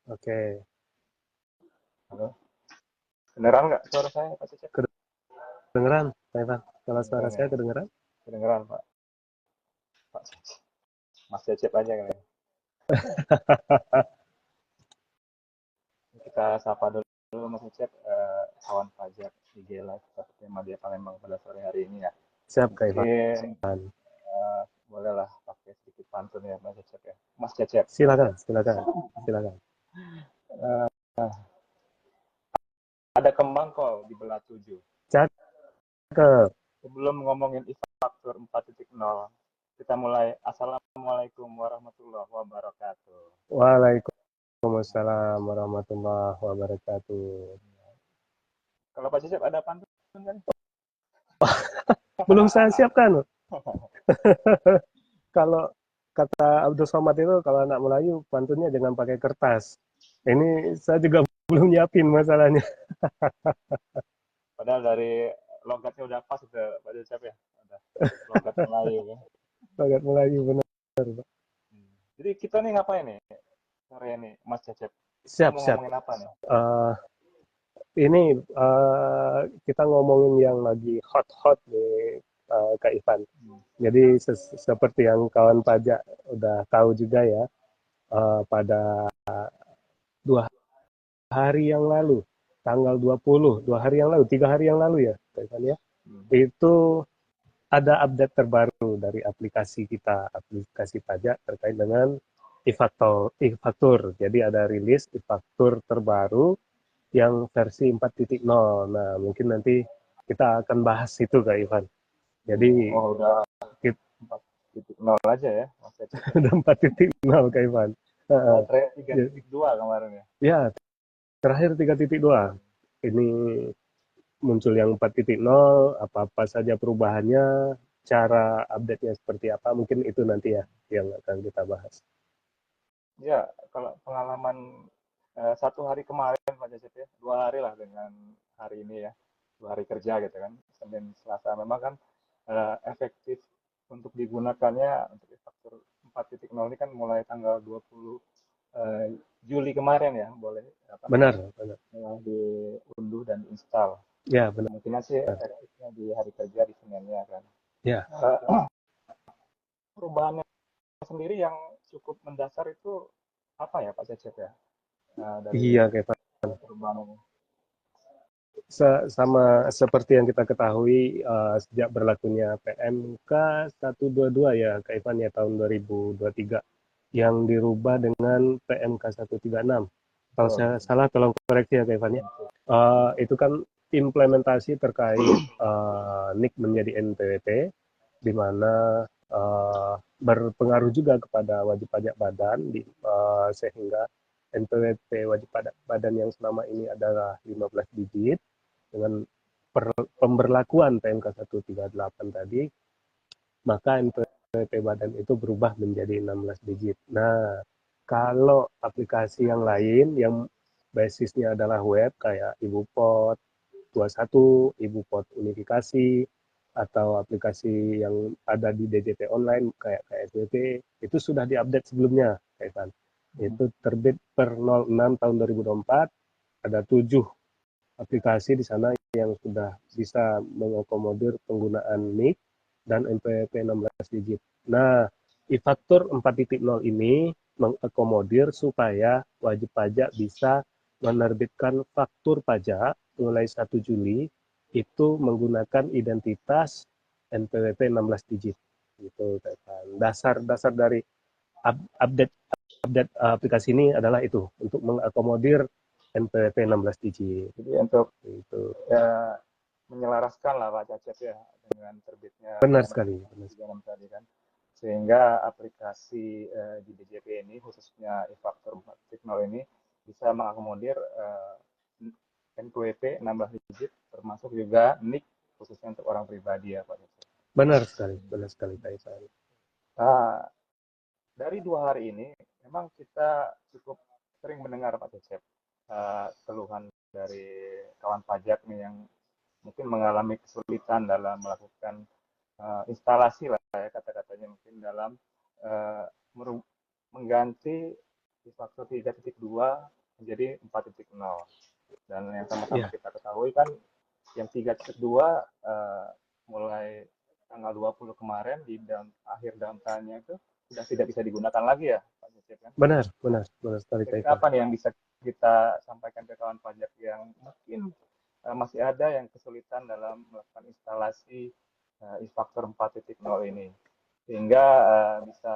Oke. Halo, kedengeran nggak suara saya, Pak Cecep? Kedengeran, Pak Ivan? Kalau suara Kedengeran ya, saya kedengeran? kedengeran Pak. Pak Cecep. Mas Cecep aja kan ya. Kita sapa dulu Mas Cecep, kawan pajak IG Live seperti Media Palembang pada sore hari ini ya. Siap, Kak Ivan. Mungkin bolehlah pakai sedikit pantun ya Mas Cecep ya. Mas Cecep. Silakan, silakan, silakan. Eh, ada kembang kok di belah 7. Cakep. Sebelum ngomongin e-faktur 4.0, kita mulai. Assalamualaikum warahmatullahi wabarakatuh. Waalaikumsalam warahmatullahi wabarakatuh. Kalau Pak Cecep ada pantun kan? Belum saya siapkan. Kalau kata Abdul Somad itu, kalau anak Melayu, pantunnya jangan pakai kertas. Ini saya juga belum nyiapin masalahnya. Padahal dari logatnya udah pas udah Pak Cecep ya. Ada logat Melayu ya. Sangat Melayu, benar. Jadi kita nih ngapain nih sore ini Mas Cecep? Kita Siap, mau siap. ngomongin apa nih? Eh, ini kita ngomongin yang lagi hot-hot nih, Kak Ivan. Hmm. Jadi seperti yang kawan pajak udah tahu juga ya, pada 2 hari yang lalu, tanggal 20, 2 hari yang lalu, 3 hari yang lalu ya, Kak Ivan ya, Hmm. itu ada update terbaru dari aplikasi kita, aplikasi pajak terkait dengan e-faktur. Jadi ada rilis e-faktur terbaru yang versi 4.0. Nah, mungkin nanti kita akan bahas itu, Kak Ivan. Jadi Oh udah kita 4.0 aja ya Mas Cecep ya. udah 4.0, Kak Ivan. Baterai 3.2 kemarin ya. Ya, terakhir 3.2. Ini muncul yang 4.0, apa-apa saja perubahannya, cara update-nya seperti apa, mungkin itu nanti ya yang akan kita bahas. Ya, kalau pengalaman 1 hari kemarin Pak Cecep ya, 2 hari lah dengan hari ini ya, 2 hari kerja gitu kan, Senin Selasa memang kan efektif untuk digunakannya untuk e-faktur 4.0 ini kan mulai tanggal 20 Juli kemarin ya, boleh apa Benar, benar. mulai diunduh dan install. Ya, benar. Kemungkinan sih efektifnya di hari kerja di Seninnya kan. Ya, Perubahannya sendiri yang cukup mendasar itu apa ya Pak Cecep ya? Dari iya, Kak Ivan. perubahan ini. Sama seperti yang kita ketahui, sejak berlakunya PMK 122 ya, Kak Ivan ya, tahun 2023, yang dirubah dengan PMK 136. Kalau Betul, saya betul. salah, tolong koreksi ya, Kak Ivan ya. Itu kan implementasi terkait NIK menjadi NPWP, di mana berpengaruh juga kepada wajib pajak badan, sehingga NPWP wajib pajak badan yang selama ini adalah 15 digit, dengan pemberlakuan PMK 138 tadi, maka NPWP badan itu berubah menjadi 16 digit. Nah, kalau aplikasi yang lain yang basisnya adalah web kayak IbuPot 21, IbuPot Unifikasi, atau aplikasi yang ada di DJP online kayak KSBP, itu sudah diupdate sebelumnya, Kak. Itu terbit per 06 tahun 2024, ada 7 aplikasi di sana yang sudah bisa mengakomodir penggunaan NIK dan NPWP 16 digit. Nah, e-faktur 4.0 ini mengakomodir supaya wajib pajak bisa menerbitkan faktur pajak mulai 1 Juli itu menggunakan identitas NPWP 16 digit. Gitu, dasar-dasar dari update update aplikasi ini adalah itu, untuk mengakomodir NPWP 16 digit. Jadi untuk Itu ya, menyelaraskan lah Pak Cacep ya dengan terbitnya benar PMK sekali, benar sekali. 36 tadi kan. Sehingga aplikasi di DJP ini khususnya e-faktur 4.0 ini bisa mengakomodir NPWP 16 digit termasuk juga NIK khususnya untuk orang pribadi ya Pak Cacep. Benar sekali Pak Isan. Nah, dari 2 hari ini memang kita cukup sering mendengar Pak Cecep keluhan dari kawan pajak nih yang mungkin mengalami kesulitan dalam melakukan instalasi lah ya kata-katanya mungkin dalam uh, mengganti e-faktur 3.2 menjadi 4.0. Dan yang sama-sama Ya, kita ketahui kan yang 3.2 mulai tanggal 20 kemarin di akhir downtime-nya itu sudah tidak bisa digunakan lagi ya Pak Cecep kan. benar, benar, benar sekali Kak Kira-kira Ivan. apa nih yang bisa kita sampaikan ke kawan pajak yang mungkin masih ada yang kesulitan dalam melakukan instalasi e-faktur 4.0 ini sehingga bisa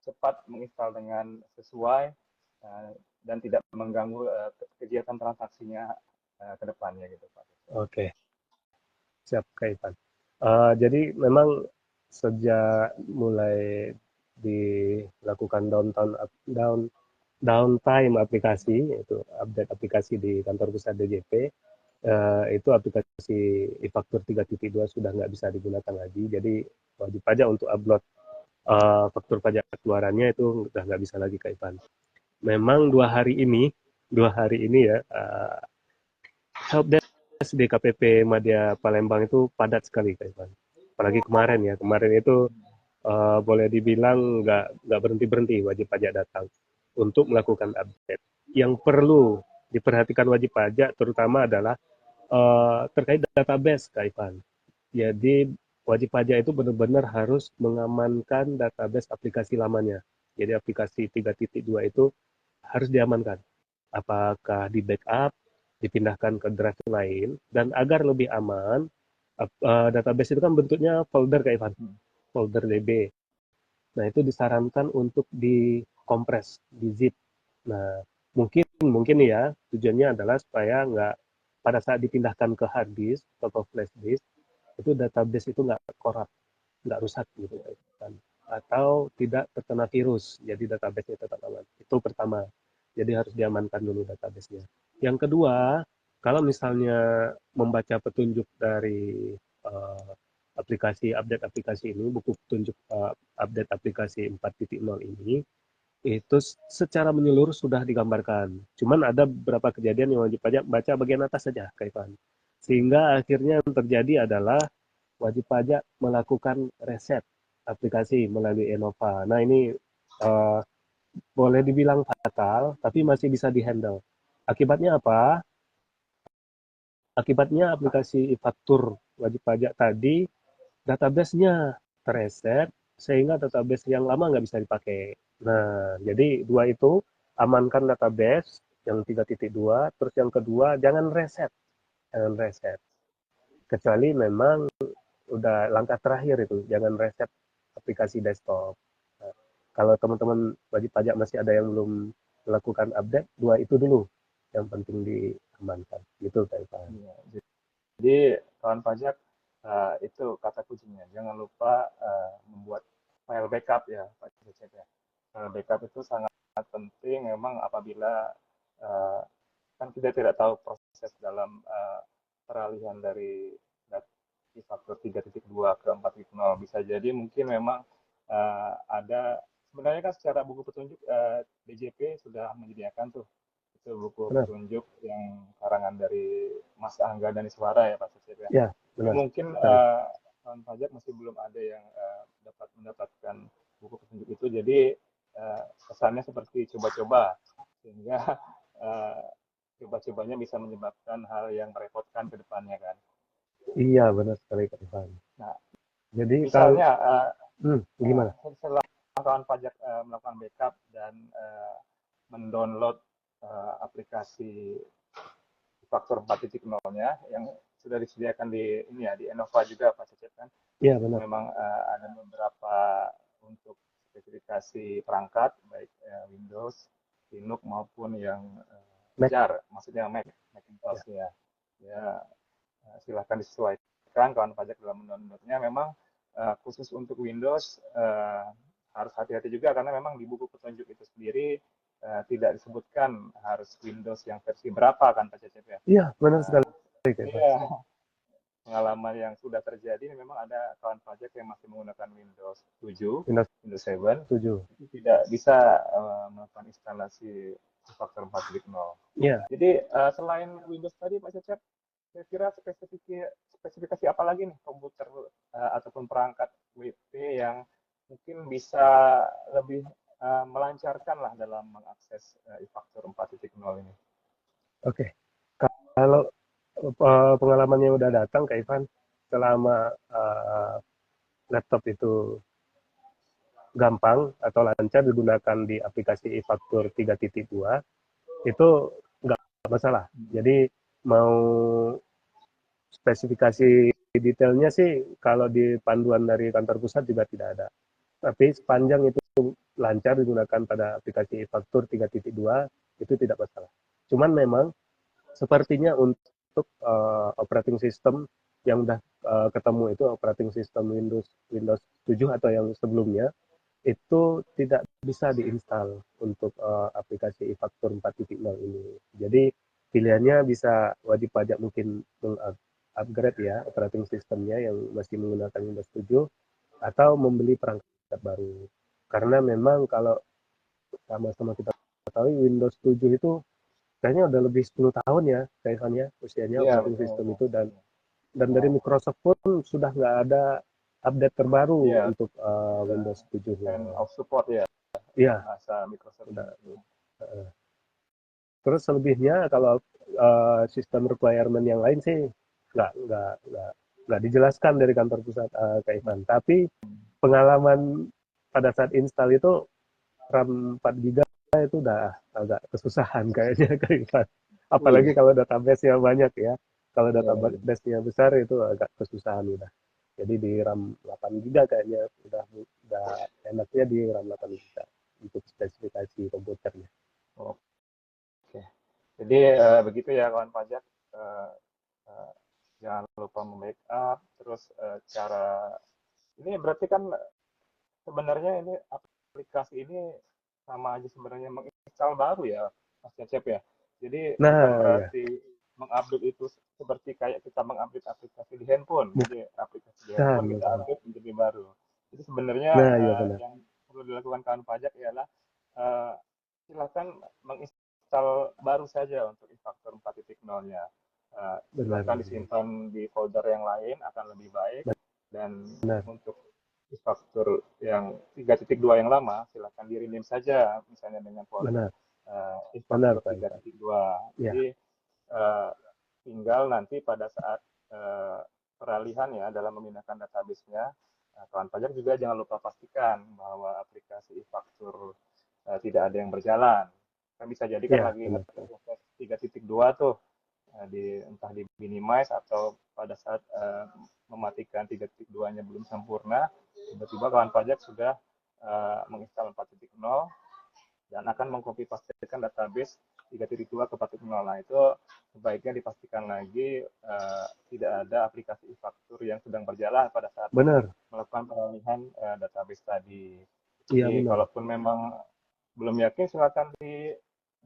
cepat menginstal dengan sesuai dan tidak mengganggu kegiatan transaksinya ke depannya gitu Pak. Oke, siap Kak Ivan. Jadi memang sejak mulai dilakukan downtime aplikasi, yaitu update aplikasi di kantor pusat DJP, itu aplikasi e-faktur 3.2 sudah nggak bisa digunakan lagi. Jadi wajib pajak untuk upload faktur pajak keluarannya itu udah nggak bisa lagi Kak Ivan. Memang dua hari ini ya, helpdesk di KPP Madya Palembang itu padat sekali Kak Ivan. Apalagi kemarin itu boleh dibilang nggak berhenti wajib pajak datang untuk melakukan update. Yang perlu diperhatikan wajib pajak terutama adalah terkait database Kak Ivan. Jadi wajib pajak itu benar-benar harus mengamankan database aplikasi lamanya. Jadi aplikasi 3.2 itu harus diamankan. Apakah di backup, dipindahkan ke drive lain, dan agar lebih aman, database itu kan bentuknya folder Kak Ivan, folder DB. Nah, itu disarankan untuk dikompres, di zip. Nah, mungkin ya tujuannya adalah supaya nggak pada saat dipindahkan ke hard disk atau flash disk itu database itu nggak korup, nggak rusak gitu kan. Atau tidak terkena virus, jadi database-nya tetap aman. Itu pertama. Jadi harus diamankan dulu database-nya. Yang kedua, kalau misalnya membaca petunjuk dari uh, update aplikasi ini, buku petunjuk update aplikasi 4.0 ini, itu secara menyeluruh sudah digambarkan. Cuman ada beberapa kejadian yang wajib pajak baca bagian atas saja, Kak Ivan. Sehingga akhirnya yang terjadi adalah wajib pajak melakukan reset aplikasi melalui Enova. Nah ini uh, boleh dibilang fatal, tapi masih bisa dihandle. Akibatnya apa? Akibatnya aplikasi e-faktur wajib pajak tadi database-nya terreset sehingga database yang lama nggak bisa dipakai. Nah, jadi dua itu amankan database yang 3.2, terus yang kedua jangan reset. Kecuali memang udah langkah terakhir itu, jangan reset aplikasi desktop. Nah, kalau teman-teman wajib pajak masih ada yang belum melakukan update, dua itu dulu yang penting diamankan. Gitu, Pak Ivan. Ya, jadi kawan pajak itu kata kuncinya. Jangan lupa membuat file backup ya Pak Cecep ya. File backup itu sangat penting memang apabila uh, kan kita tidak tahu proses dalam peralihan dari e-faktur 3.2 ke 4.0. Bisa jadi mungkin memang ada sebenarnya kan secara buku petunjuk DJP sudah menyediakan tuh itu buku Benar? petunjuk yang karangan dari Mas Angga dan Iswara ya Pak Cecep ya. Ya, Jadi benar. mungkin Sekali. kawan pajak masih belum ada yang dapat mendapatkan buku petunjuk itu. Jadi kesannya seperti coba-coba sehingga uh, coba-cobanya bisa menyebabkan hal yang merepotkan ke depannya kan. Iya, benar sekali, Kak Ivan. Nah, Jadi kalau misalnya gimana? setelah kawan pajak melakukan backup dan mendownload aplikasi faktor 4.0-nya yang sudah disediakan di ini ya di Enova juga Pak Cecep kan. Iya, Itu benar. memang ada beberapa untuk spesifikasi perangkat baik Windows, Linux maupun yang Mac. jar, maksudnya Ya. Macintosh ya. Ya silahkan disesuaikan kawan pajak dalam mendownloadnya. Memang khusus untuk Windows harus hati-hati juga karena memang di buku petunjuk itu sendiri tidak disebutkan harus Windows yang versi berapa kan Pak Cecep ya. Iya, benar sekali, Kak Ivan. Iya, pengalaman yang sudah terjadi memang ada kawan pajak yang masih menggunakan Windows 7, Windows Windows 7 7. itu tidak bisa melakukan instalasi faktor 4.0. Iya. Jadi selain Windows tadi Pak Cecep, kira-kira spesifikasi apa lagi nih komputer ataupun perangkat WP yang mungkin bisa lebih melancarkan lah dalam mengakses e-faktur 4.0 ini. Oke. Kalau pengalaman yang udah datang ke Ivan selama laptop itu gampang atau lancar digunakan di aplikasi e-faktur 3.2 itu nggak masalah. Jadi mau spesifikasi detailnya sih kalau di panduan dari kantor pusat juga tidak ada. Tapi sepanjang itu lancar digunakan pada aplikasi e-faktur 3.2 itu tidak masalah. Cuman memang sepertinya untuk operating system yang udah ketemu itu operating system Windows 7 atau yang sebelumnya itu tidak bisa diinstal untuk aplikasi e-faktur 4.0 ini. Jadi pilihannya bisa wajib pajak mungkin upgrade ya operating systemnya yang masih menggunakan Windows 7 atau membeli perangkat baru. Karena memang kalau sama-sama kita ketahui Windows 7 itu kayaknya udah lebih 10 tahun ya kayaknya usianya Iya, operating betul. system itu dan dari Microsoft pun sudah nggak ada update terbaru Iya, untuk Windows 7-nya. end of support ya, Iya, bahasa Microsoft. udah. Terus selebihnya kalau sistem requirement yang lain sih nggak dijelaskan dari kantor pusat Kak Ivan. Tapi pengalaman pada saat install itu RAM 4 GB itu udah agak kesusahan kayaknya Kak Ivan. Apalagi Iya, kalau database-nya banyak ya. Kalau iya, iya. database-nya besar itu agak kesusahan udah. Jadi di RAM 8 GB kayaknya udah enaknya di RAM 8 GB untuk spesifikasi komputernya. Oke. Jadi begitu ya kawan pajak. Eh, eh, Jangan lupa membackup. Terus cara ini berarti kan sebenarnya ini aplikasi ini sama aja sebenarnya menginstal baru ya, Mas Cecep ya. Jadi bukan Nah, ya. berarti mengupdate itu seperti kayak kita mengupdate aplikasi di handphone. Jadi aplikasi di Bukan, handphone kita bukan. update menjadi baru. Jadi sebenarnya Nah, iya benar. yang perlu dilakukan kawan pajak ialah uh, silakan menginstal baru saja untuk e-faktur 4.0-nya. Benar, Silakan benar. disimpan di folder yang lain akan lebih baik, dan Benar, untuk e-faktur yang 3.2 yang lama silakan di-rename saja misalnya dengan folder benar, benar e-faktur Pak Ivan. 3.2. Ya, Jadi tinggal nanti pada saat peralihan ya dalam memindahkan database-nya, kawan pajak juga jangan lupa pastikan bahwa aplikasi e-faktur tidak ada yang berjalan. Kan bisa jadi kan ya lagi benar. proses 3.2 tuh, entah di minimize atau pada saat mematikan 3.2-nya belum sempurna, tiba-tiba kawan pajak sudah menginstal 4.0 dan akan mengcopy pastekan database 3.2 ke 4.0. Nah, itu sebaiknya dipastikan lagi tidak ada aplikasi e-faktur yang sedang berjalan pada saat Benar. melakukan peralihan database tadi. Iya Jadi benar. kalaupun memang belum yakin, silakan di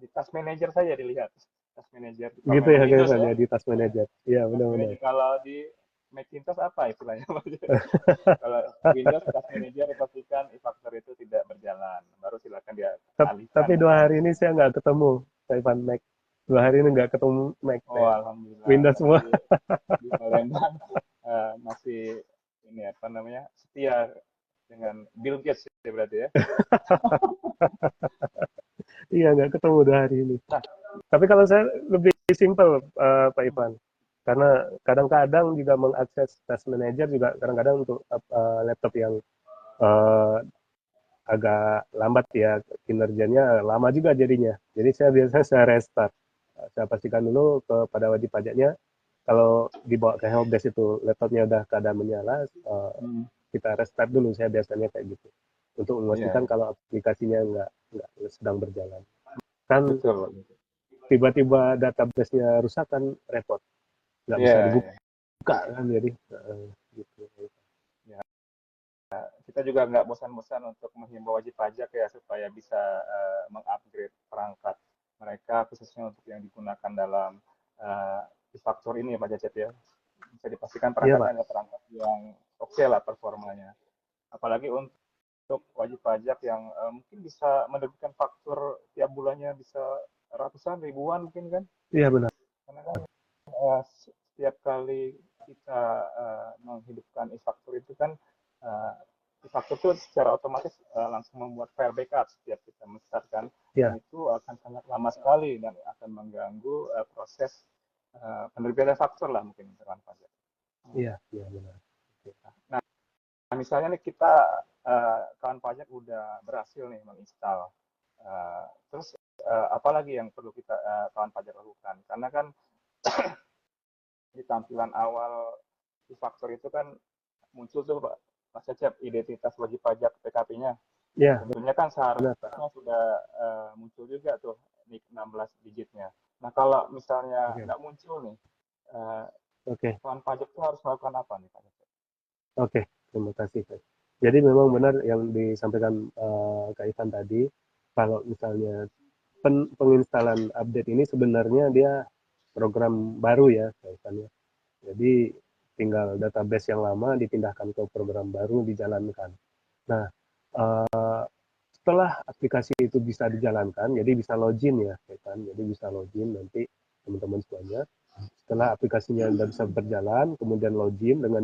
task manager saja dilihat. Task manager Gitu kalau ya memang Kak Windows Ivan ya. ya di task manager. Iya Task benar-benar. manager kalau di Macintosh apa istilahnya? Kalau Windows task manager pastikan e-faktur itu tidak berjalan, baru silakan dia alihkan Tapi 2 hari ini database. saya nggak ketemu Kak Ivan Mac. 2 hari ini nggak ketemu Mac Oh, saya. alhamdulillah, Windows semua. berarti di Palembang masih ini apa namanya, setia dengan Bill Gates ya berarti ya. Iya nggak ketemu 2 hari ini. Nah, Tapi kalau saya lebih simpel Pak Ivan. Karena kadang-kadang juga mengakses task manager juga kadang-kadang untuk laptop yang uh, agak lambat ya kinerjanya lama juga jadinya. Jadi saya biasanya saya restart. Saya pastikan dulu kepada wajib pajaknya kalau dibawa ke helpdesk itu laptopnya udah keadaan menyala, kita restart dulu. Saya biasanya kayak gitu untuk iya, memastikan kalau aplikasinya nggak sedang berjalan. Kan betul. tiba-tiba database-nya rusak kan repot, nggak Iya, bisa iya. dibuka kan jadi gitu. Ya, kita juga nggak bosan-bosan untuk menghimbau wajib pajak ya supaya bisa mengupgrade perangkat mereka khususnya untuk yang digunakan dalam e-faktur ini ya Pak Cecep ya. Bisa dipastikan Iya perangkatnya Pak, adalah perangkat yang oke lah performanya. Apalagi untuk wajib pajak yang mungkin bisa menerbitkan faktur tiap bulannya bisa ratusan ribuan mungkin kan. iya benar. Karena kan setiap kali kita menghidupkan e-faktur itu kan uh, faktur itu secara otomatis langsung membuat file backup setiap kita men-startkan, Ya, dan itu akan sangat lama sekali dan akan mengganggu proses penerbitan faktur lah mungkin misalkan pajak. iya, iya benar. Oke. Nah, misalnya nih kita kawan pajak udah berhasil nih menginstal, terus apa lagi yang perlu kita kawan pajak lakukan? Karena kan di tampilan awal di faktur itu kan muncul tuh Pak Mas Cecep identitas wajib pajak PKP-nya. Ya, Tentunya kan benar. seharusnya sudah muncul juga tuh NIK 16 digitnya. Nah kalau misalnya Oke, nggak muncul nih, uh, oke, kawan pajak tuh harus melakukan apa nih Pak Cecep? oke. Terima kasih. Kak. Jadi memang benar yang disampaikan Kak Ivan tadi, kalau misalnya penginstalan update ini sebenarnya dia program baru ya, Kak Ivan ya. Jadi tinggal database yang lama dipindahkan ke program baru dijalankan. Nah, setelah aplikasi itu bisa dijalankan, jadi bisa login ya, kan? Jadi bisa login nanti teman-teman semuanya. Setelah aplikasinya sudah bisa berjalan, kemudian login dengan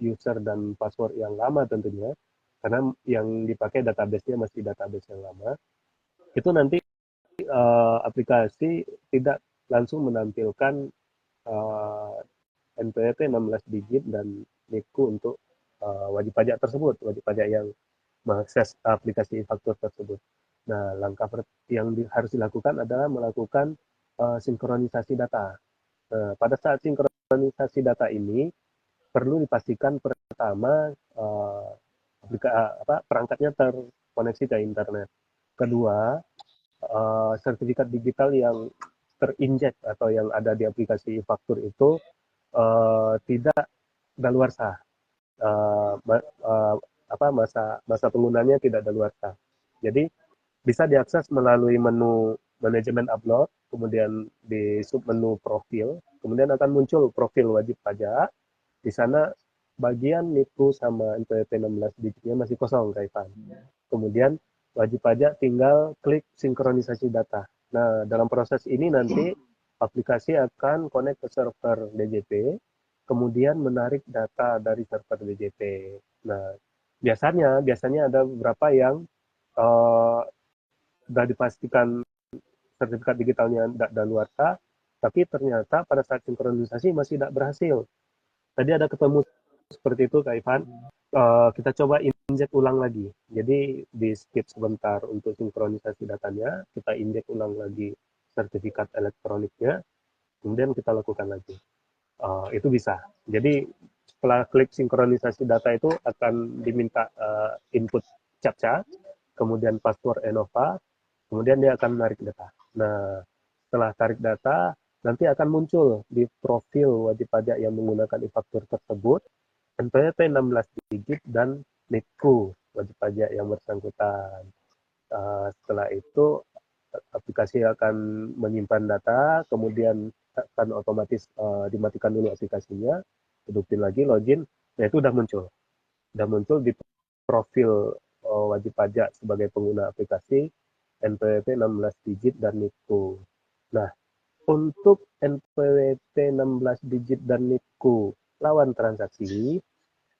user dan password yang lama tentunya, karena yang dipakai database-nya masih database yang lama. Itu nanti aplikasi tidak langsung menampilkan NPWP 16 digit dan NIKU untuk wajib pajak tersebut, wajib pajak yang mengakses aplikasi faktur tersebut. Nah, langkah yang harus dilakukan adalah melakukan sinkronisasi data. Pada saat sinkronisasi data ini perlu dipastikan pertama perangkatnya terkoneksi ke internet. Kedua, sertifikat digital yang terinjek atau yang ada di aplikasi faktur itu tidak daluarsa. Uh, masa penggunanya tidak daluarsa. Jadi bisa diakses melalui menu manajemen upload, kemudian di submenu profil, kemudian akan muncul profil wajib pajak. Di sana bagian NIKU sama NPWP 16 digitnya masih kosong, Kak Ivan. Kemudian wajib pajak tinggal klik sinkronisasi data. Nah, dalam proses ini nanti aplikasi akan connect ke server DJP, kemudian menarik data dari server DJP. Nah, biasanya ada beberapa yang sudah dipastikan sertifikat digitalnya tidak daluarsa, tapi ternyata pada saat sinkronisasi masih tidak berhasil. Tadi ada ketemu seperti itu, Kak Ivan. Kita coba injek ulang lagi. Jadi di skip sebentar untuk sinkronisasi datanya, kita injek ulang lagi sertifikat elektroniknya, kemudian kita lakukan lagi. Itu bisa. Jadi setelah klik sinkronisasi data itu akan diminta input CAPTCHA, kemudian password Enova, kemudian dia akan menarik data. Nah, setelah tarik data, nanti akan muncul di profil wajib pajak yang menggunakan e-faktur tersebut, NPWP 16 digit dan NIKU wajib pajak yang bersangkutan. Setelah itu, aplikasi akan menyimpan data, kemudian akan otomatis dimatikan dulu aplikasinya, hidupin lagi, login, nah itu udah muncul. Udah muncul di profil wajib pajak sebagai pengguna aplikasi, NPWP 16 digit dan NIKU. Nah, untuk NPWP 16 digit dan NIKU lawan transaksi,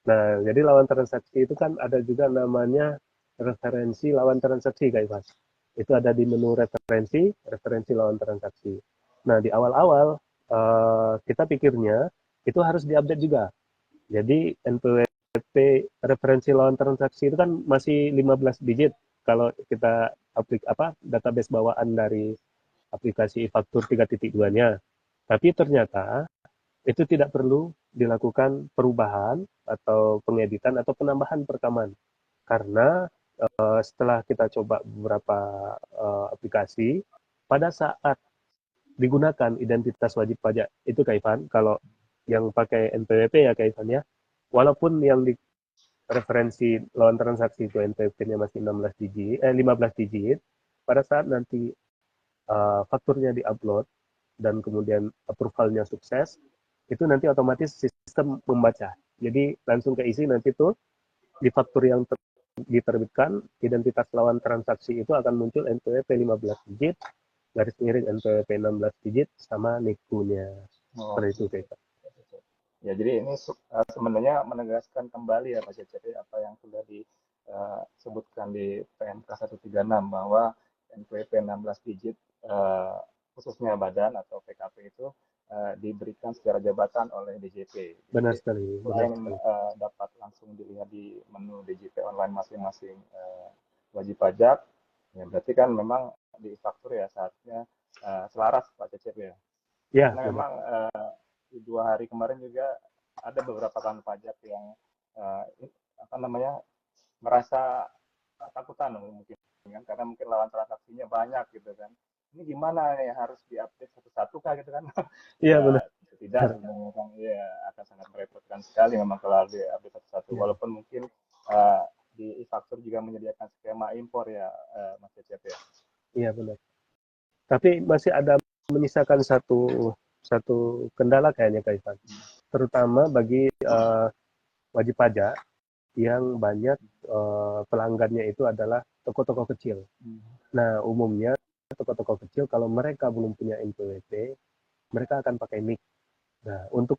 nah jadi lawan transaksi itu kan ada juga namanya referensi lawan transaksi, Kak Ivan. Itu ada di menu referensi lawan transaksi. Nah, di awal-awal kita pikirnya itu harus diupdate juga. Jadi NPWP referensi lawan transaksi itu kan masih 15 digit kalau kita database bawaan dari aplikasi faktur 3.2-nya. Tapi ternyata itu tidak perlu dilakukan perubahan atau pengeditan atau penambahan perekaman. Karena setelah kita coba beberapa aplikasi, pada saat digunakan identitas wajib pajak itu, Kak Ivan, kalau yang pakai NPWP ya, Kak Ivan ya, walaupun yang di referensi lawan transaksi itu NPWP-nya masih 15 digit, pada saat nanti fakturnya diupload dan kemudian approval-nya sukses, itu nanti otomatis sistem membaca. Jadi langsung keisi nanti tuh di faktur yang diterbitkan, identitas lawan transaksi itu akan muncul NPWP 15 digit, garis miring NPWP 16 digit, sama NIKU-nya. Oh, Seperti itu, Kak. ya jadi ini sebenarnya menegaskan kembali ya Pak Cecep apa yang sudah 36 bahwa NPWP 16 digit khususnya badan atau PKP itu diberikan secara jabatan oleh DJP. Benar Jadi sekali, benar selain sekali. dapat langsung dilihat di menu DJP online masing-masing wajib pajak, ya berarti kan memang di faktur ya saatnya selaras Pak Cecep ya. Ya, Karena benar. memang di 2 hari kemarin juga ada beberapa kawan pajak yang apa namanya merasa ketakutan mungkin kan, karena mungkin lawan transaksinya banyak gitu kan. Ini gimana ya, harus diupdate satu-satu kah gitu kan? Iya, Ya benar. tidak sebenarnya kan, ya akan sangat merepotkan sekali memang kalau harus diupdate satu-satu. Iya, Walaupun mungkin di e-faktur juga menyediakan skema impor ya, Mas Cecep ya. iya benar. Tapi masih ada menyisakan satu satu kendala kayaknya Kak Ivan, terutama bagi wajib pajak yang banyak pelanggannya itu adalah toko-toko kecil. Nah, umumnya toko-toko kecil kalau mereka belum punya NPWP, mereka akan pakai NIK. Nah, untuk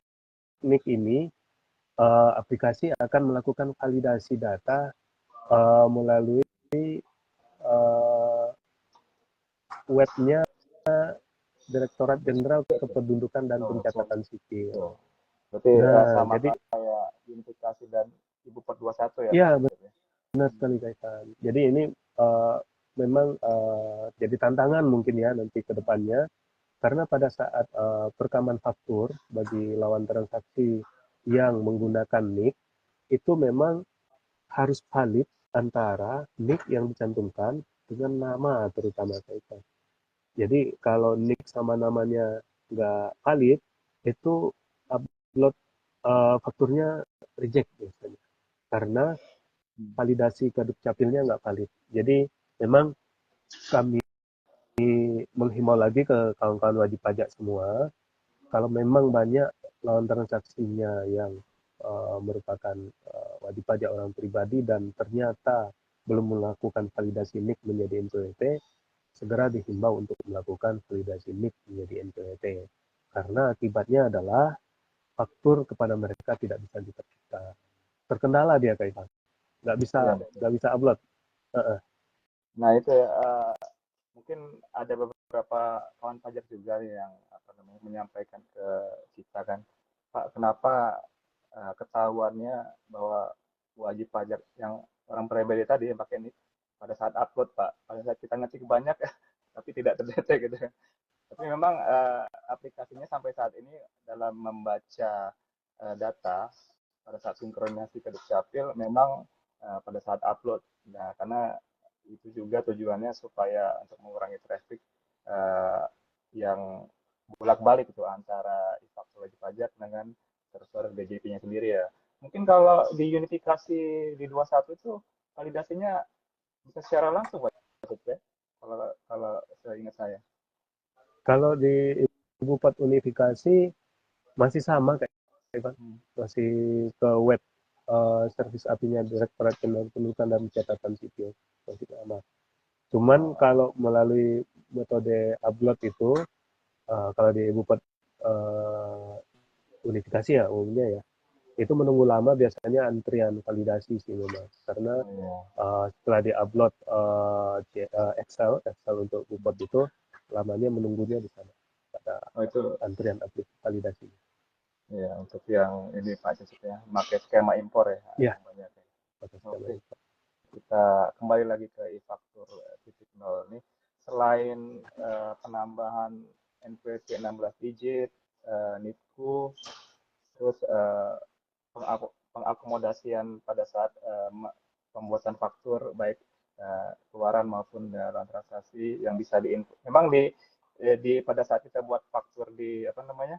NIK ini aplikasi akan melakukan validasi data melalui uh, webnya Direktorat Jenderal Kependudukan dan Oh, Pencatatan Sipil. so. Berarti Nah, sama jadi kayak unifikasi dan Ibu Per 21 ya Mas ya Cecep ya. benar sekali Kaitan. Jadi ini memang jadi tantangan mungkin ya nanti ke depannya, karena pada saat perekaman faktur bagi lawan transaksi yang menggunakan NIK itu memang harus valid antara NIK yang dicantumkan dengan nama terutama Kaitan. Jadi kalau NIK sama namanya nggak valid, itu upload fakturnya reject biasanya. Karena validasi ke Dukcapilnya nggak valid. Jadi memang kami menghimbau lagi ke kawan-kawan wajib pajak semua, kalau memang banyak lawan transaksinya yang merupakan wajib pajak orang pribadi dan ternyata belum melakukan validasi NIK menjadi NPWP, segera dihimbau untuk melakukan validasi NIK menjadi NPWP. Karena akibatnya adalah faktur kepada mereka tidak bisa diterbitkan. Terkendala dia Kak, Iya betul. nggak bisa upload. Uh-uh. Nah itu ya, mungkin ada beberapa kawan pajak juga yang apa namanya menyampaikan ke kita kan, Pak kenapa ketahuannya bahwa wajib pajak yang orang pribadi tadi yang pakai ini pada saat upload Pak, pada saat kita ngetik banyak tapi tidak terdetek gitu. Tapi memang aplikasinya sampai saat ini dalam membaca data pada saat sinkronisasi ke Dukcapil memang pada saat upload. Nah, karena itu juga tujuannya supaya untuk mengurangi traffic uh, yang bolak-balik itu antara e-faktur wajib pajak dengan server DJP-nya sendiri ya. Mungkin kalau di unifikasi di 21 itu validasinya bisa secara langsung Pak ya? Kalau kalau seingat saya. Kalau di Ibu Pot Unifikasi masih sama kayak Ivan, Hmm. masih ke web servis API-nya Direktorat Jenderal Kependudukan dan Pencatatan Sipil masih sama. Cuman kalau melalui metode upload itu, kalau di Ibu Pot Unifikasi ya umumnya ya, itu menunggu lama biasanya antrian validasi sih memang, karena Oh, iya. setelah diupload Excel untuk Bupot itu lamanya menunggunya di sana ada Oh itu antrian validasi. ya untuk yang ini Pak Cecep ya, pakai skema impor ya Ya, yang banyak ya. batas Oke, kamar. kita kembali lagi ke e-faktur titik nol ini. Selain penambahan NPWP 16 digit, NIPKU, terus pengakomodasian pada saat pembuatan faktur baik keluaran maupun dalam transaksi yang bisa diinput. Memang di pada saat kita buat faktur di apa namanya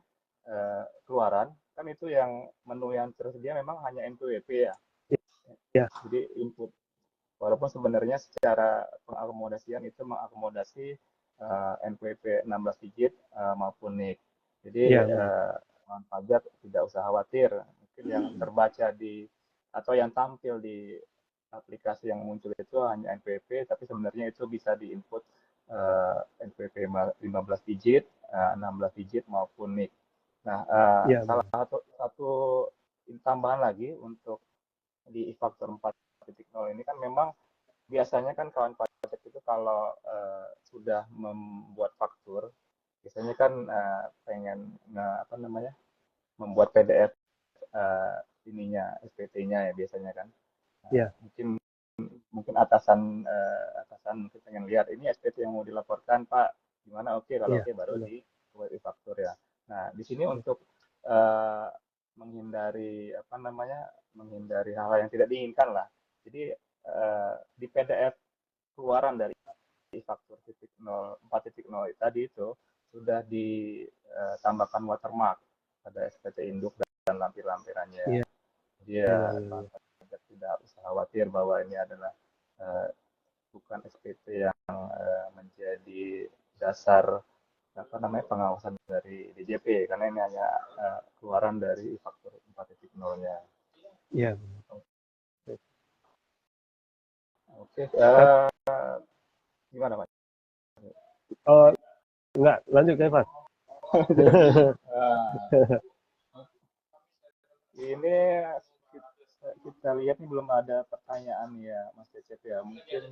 keluaran kan itu yang menu yang tersedia memang hanya NPWP ya. Ya, Jadi input walaupun sebenarnya secara pengakomodasian itu mengakomodasi NPWP 16 digit maupun NIK. Jadi ya benar. pajak tidak usah khawatir. Mungkin yang terbaca di atau yang tampil di aplikasi yang muncul itu hanya NPWP, tapi sebenarnya itu bisa diinput NPWP 15 digit, 16 digit maupun NIK. Nah, Ya salah benar. satu tambahan lagi untuk di e-faktur 4.0 ini kan memang biasanya kan kawan pajak kalau sudah membuat faktur, biasanya kan pengen apa namanya membuat PDF ininya SPT-nya ya biasanya kan. Ya, Mungkin mungkin atasan atasan mungkin pengen lihat ini SPT yang mau dilaporkan Pak, gimana? Oke, kalau iya, oke baru benar. di faktur ya. Nah di sini Iya, untuk menghindari apa namanya menghindari hal-hal yang tidak diinginkan lah. Jadi di PDF keluaran dari faktur 4.0 tadi itu sudah ditambahkan watermark pada SPT induk dan lampir-lampirannya. iya, Jadi iya, ya iya. tidak usah khawatir bahwa ini adalah bukan SPT yang menjadi dasar apa namanya pengawasan dari DJP karena ini hanya keluaran dari faktur 4.0-nya. Iya. Oke, Tapi, gimana Pak? oh, enggak, lanjut ya, Pak. Uh, ini kita lihat nih belum ada pertanyaan ya Mas Cecep ya. Mungkin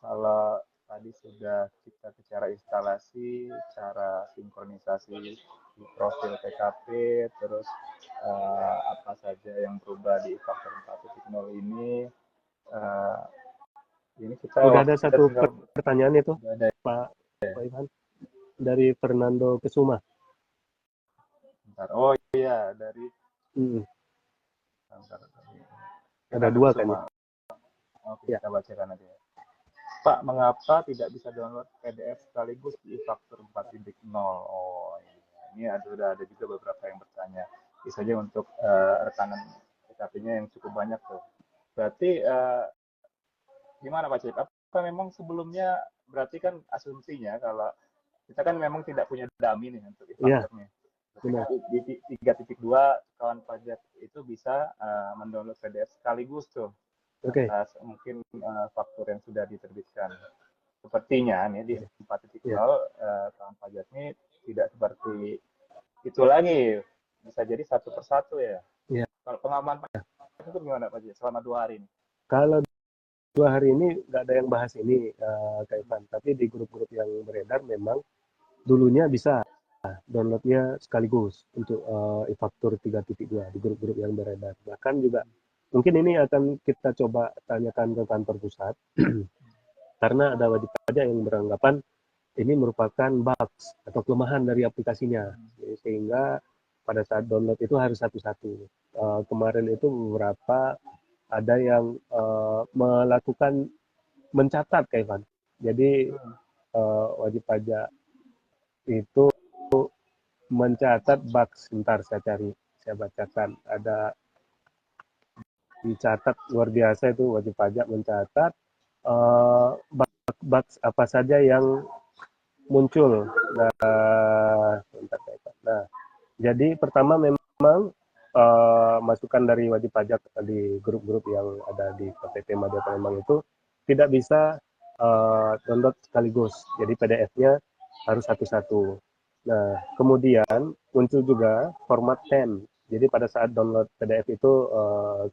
kalau tadi sudah kita bicara instalasi, cara sinkronisasi di profil PKP, terus apa saja yang berubah di faktor 4.0 ini. Uh, ini kita Udah waktu ada kita satu tinggal pertanyaan itu, udah ada. Pak, Pak Ivan, dari Fernando Kesuma. Bentar. Oh iya dari Hmm, bentar, ada Fernando dua kan ya? Kusuma. Oke, Ya, kita bacakan aja ya. Pak, mengapa tidak bisa download PDF sekaligus di faktur 4.0? Oh, ini sudah ada juga beberapa yang bertanya. Bisa saja untuk rekanan PKP-nya yang cukup banyak tuh. Berarti gimana Pak Cip? Apa memang sebelumnya berarti kan asumsinya kalau kita kan memang tidak punya dummy nih untuk iya, e-fakturnya. benar. Di 3.2 kawan pajak itu bisa mendownload PDF sekaligus tuh Oke, atas mungkin faktur yang sudah diterbitkan. Sepertinya nih di oke. 4.0 Iya, kawan pajak ini tidak seperti itu lagi. Bisa jadi satu persatu ya. iya. Kalau pengaman pajak itu gimana Pak Jaya selama 2 hari ini? Kalau 2 hari ini nggak ada yang bahas ini, Kak Ivan. Tapi di grup-grup yang beredar memang dulunya bisa downloadnya sekaligus untuk e-faktur 3.2 di grup-grup yang beredar. Bahkan juga mungkin ini akan kita coba tanyakan ke kantor pusat karena ada wajib pajak yang beranggapan ini merupakan bugs atau kelemahan dari aplikasinya. Sehingga pada saat download itu harus satu-satu. Kemarin itu beberapa ada yang melakukan mencatat, Kak. Jadi wajib pajak itu mencatat bugs. Sebentar saya cari, saya bacakan. Ada dicatat luar biasa itu wajib pajak mencatat bugs apa saja yang muncul. Nah, nah, jadi pertama memang masukan dari wajib pajak di grup-grup yang ada di KPP Madya Palembang itu tidak bisa download sekaligus. Jadi PDF-nya harus satu-satu. Nah, kemudian muncul juga format 10. Jadi pada saat download PDF itu,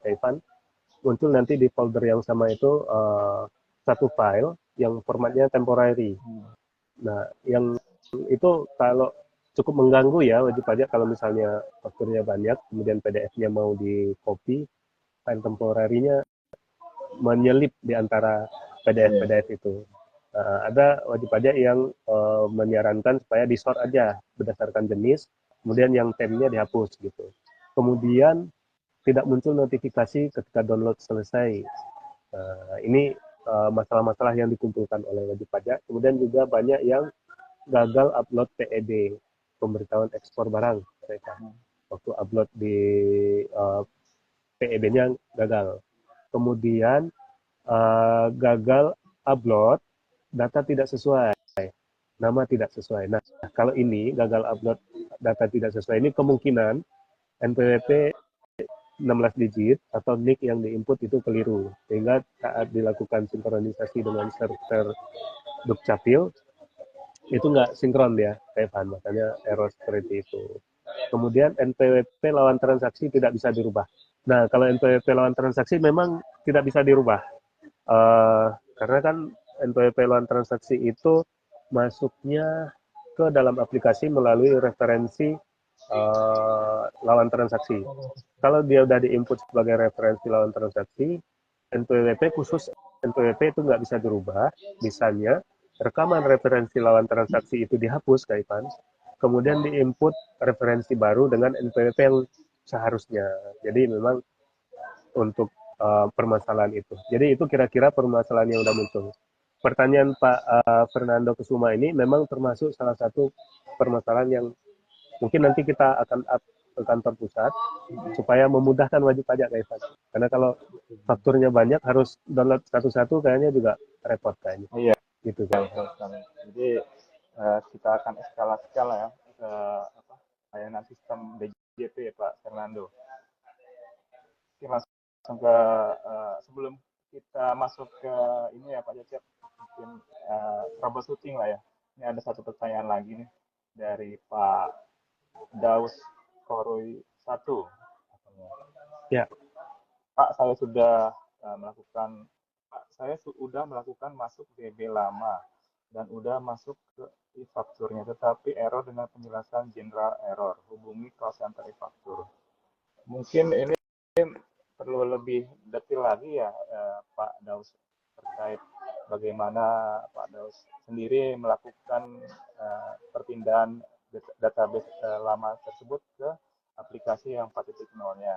Kaivan, muncul nanti di folder yang sama itu satu file yang formatnya temporary. Nah, yang itu kalau cukup mengganggu ya wajib pajak kalau misalnya fakturnya banyak, kemudian PDF-nya mau di copy, file temporarinya menyelip di antara PDF-PDF itu. Ada wajib pajak yang menyarankan supaya di-sort aja berdasarkan jenis, kemudian yang tab-nya dihapus gitu. Kemudian tidak muncul notifikasi ketika download selesai. Ini masalah-masalah yang dikumpulkan oleh wajib pajak. Kemudian juga banyak yang gagal upload PEB, pemberitahuan ekspor barang mereka. Waktu upload di PEB-nya gagal. Kemudian gagal upload, data tidak sesuai, nama tidak sesuai. Nah, kalau ini gagal upload data tidak sesuai, ini kemungkinan NPWP 16 digit atau NIK yang diinput itu keliru. Sehingga saat dilakukan sinkronisasi dengan server Dukcapil, itu nggak sinkron ya, Evan. Makanya error seperti itu. Kemudian NPWP lawan transaksi tidak bisa dirubah. Nah, kalau NPWP lawan transaksi memang tidak bisa dirubah. Karena kan NPWP lawan transaksi itu masuknya ke dalam aplikasi melalui referensi lawan transaksi. Kalau dia udah diinput sebagai referensi lawan transaksi, NPWP khusus NPWP itu nggak bisa dirubah. Misalnya, rekaman referensi lawan transaksi itu dihapus, Kak Ivan, kemudian diinput referensi baru dengan NPWP yang seharusnya. Jadi memang untuk permasalahan itu. Jadi itu kira-kira permasalahan yang udah muncul. Pertanyaan Pak Fernando Kusuma ini memang termasuk salah satu permasalahan yang mungkin nanti kita akan up ke kantor pusat supaya memudahkan wajib pajak, Kak Ivan. Karena kalau fakturnya banyak harus download satu-satu kayaknya juga repot kayaknya. Iya, Gitu betul, Kak. betul sekali. Jadi kita akan eskalasikan lah ya ke layanan sistem DJP ya Pak Fernando. Oke, langsung ke sebelum kita masuk ke ini ya Pak Cecep, mungkin troubleshooting lah ya. Ini ada satu pertanyaan lagi nih dari Pak Daus Korui 1. Ya. Pak, saya sudah melakukan saya sudah melakukan masuk DB lama dan udah masuk ke e-fakturnya, tetapi error dengan penjelasan general error. Hubungi call center e-faktur. Mungkin ini perlu lebih detail lagi ya Pak Daus terkait bagaimana Pak Daus sendiri melakukan perpindahan database lama tersebut ke aplikasi yang 4.0-nya.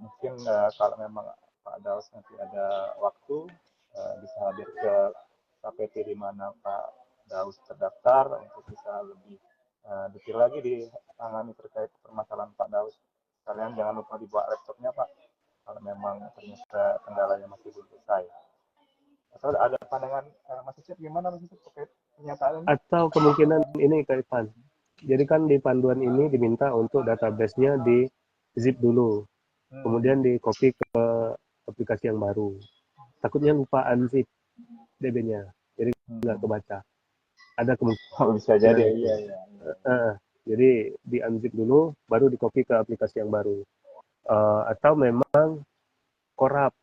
Mungkin kalau memang Pak Daus nanti ada waktu bisa hadir ke KPP di mana Pak Daus terdaftar untuk bisa lebih detail lagi ditangani terkait permasalahan Pak Daus. Kalian jangan lupa dibawa laptopnya Pak kalau memang ternyata kendalanya masih belum selesai. Atau ada pandangan Mas Cecep gimana Mas Cecep terkait pernyataan ini? Atau kemungkinan ini Kak Ivan. Jadi kan di panduan ini diminta untuk database-nya di zip dulu, kemudian di copy ke aplikasi yang baru. Takutnya lupa unzip DB-nya, jadi nggak kebaca. Ada kemungkinan Bisa jadi, itu. iya. Jadi di unzip dulu, baru di copy ke aplikasi yang baru. Atau memang korup,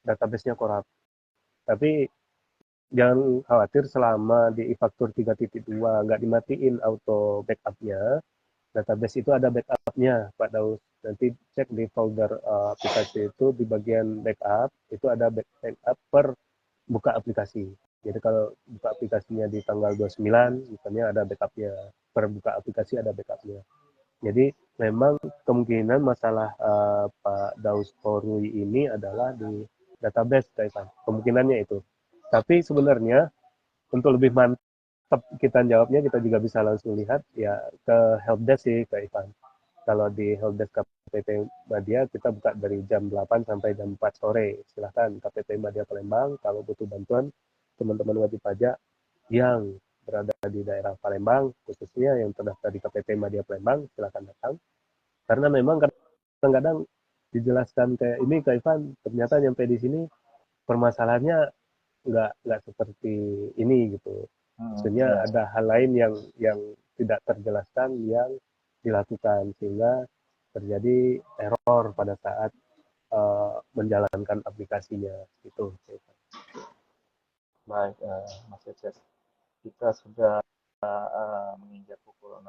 database-nya korup. Tapi jangan khawatir selama di e-faktur 3.2 nggak dimatiin auto backup-nya. Database itu ada backup-nya, Pak Daus. Nanti cek di folder aplikasi itu di bagian backup, itu ada backup per buka aplikasi. Jadi kalau buka aplikasinya di tanggal 29, misalnya ada backup-nya. Per buka aplikasi ada backup-nya. Jadi memang kemungkinan masalah Pak Daus Korui ini adalah di database, Kaitan. Kemungkinannya itu. Tapi sebenarnya untuk lebih mantap kita jawabnya, kita juga bisa langsung lihat ya ke helpdesk sih, Kak Ivan. Kalau di helpdesk KPP Madya kita buka dari jam 8 sampai jam 4 sore. Silahkan KPP Madya Palembang kalau butuh bantuan teman-teman wajib pajak yang berada di daerah Palembang, khususnya yang terdaftar di KPP Madya Palembang, silahkan datang. Karena memang kadang-kadang dijelaskan kayak ini Kak Ivan, ternyata nyampe di sini permasalahannya nggak seperti ini gitu. Maksudnya ada hal lain yang tidak terjelaskan yang dilakukan sehingga terjadi error pada saat menjalankan aplikasinya gitu. Baik, Mas Cecep. Kita sudah menginjak pukul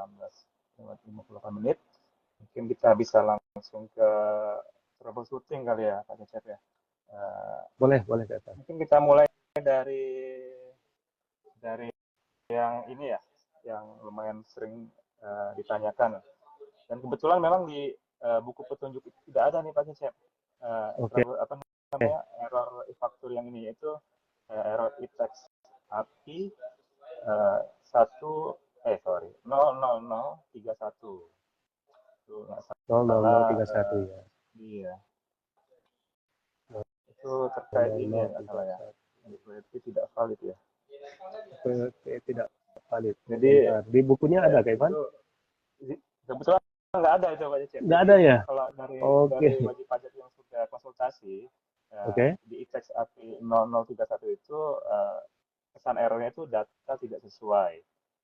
16.58 menit. Mungkin kita bisa langsung ke troubleshooting kali ya, Pak Cecep ya. Boleh Kak. Mungkin kita mulai dari yang ini ya, yang lumayan sering ditanyakan. Dan kebetulan memang di buku petunjuk itu tidak ada nih Pak Cecep. Oke. Apa namanya error e-faktur yang ini yaitu error e-tax API 00031 itu nggak salah 00031 ya. iya itu terkait ini ya nggak salah ya berarti tidak valid ya tidak valid. jadi di bukunya ada Kak Ivan? kebetulan nggak ada itu Pak Cecep. Nggak ada ya? Kalau dari wajib pajak yang sudah konsultasi di e-tax API 0031 itu pesan errornya itu data tidak sesuai.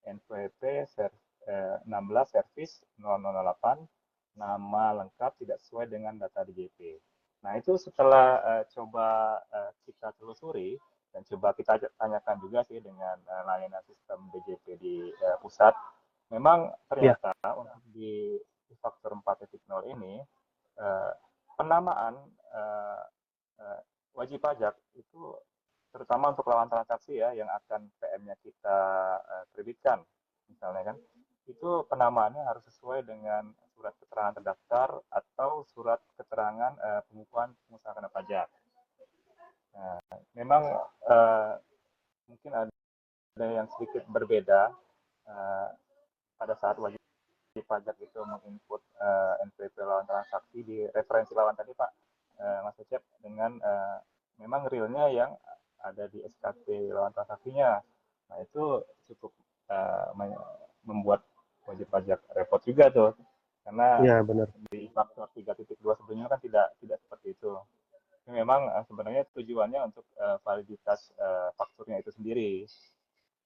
NPWP 16 service 0008 nama lengkap tidak sesuai dengan data DJP. Nah itu setelah coba kita telusuri Dan coba kita tanyakan juga sih dengan layanan sistem BJP di pusat. Memang Ya, ternyata untuk di faktor 4.0 ini penamaan uh, uh, wajib pajak itu terutama untuk lawan transaksi ya yang akan PM-nya kita terbitkan misalnya kan itu penamaannya harus sesuai dengan surat keterangan terdaftar atau surat keterangan pengukuhan pengusaha kena pajak. Nah, memang mungkin ada yang sedikit berbeda pada saat wajib pajak itu menginput NPWP lawan transaksi di referensi lawan tadi Pak Mas Cecep dengan memang realnya yang ada di SKP lawan transaksinya. Nah itu cukup membuat wajib pajak repot juga tuh karena ya benar. di faktor 3.2 sebelumnya kan tidak seperti itu. Ini memang sebenarnya tujuannya untuk validitas fakturnya itu sendiri.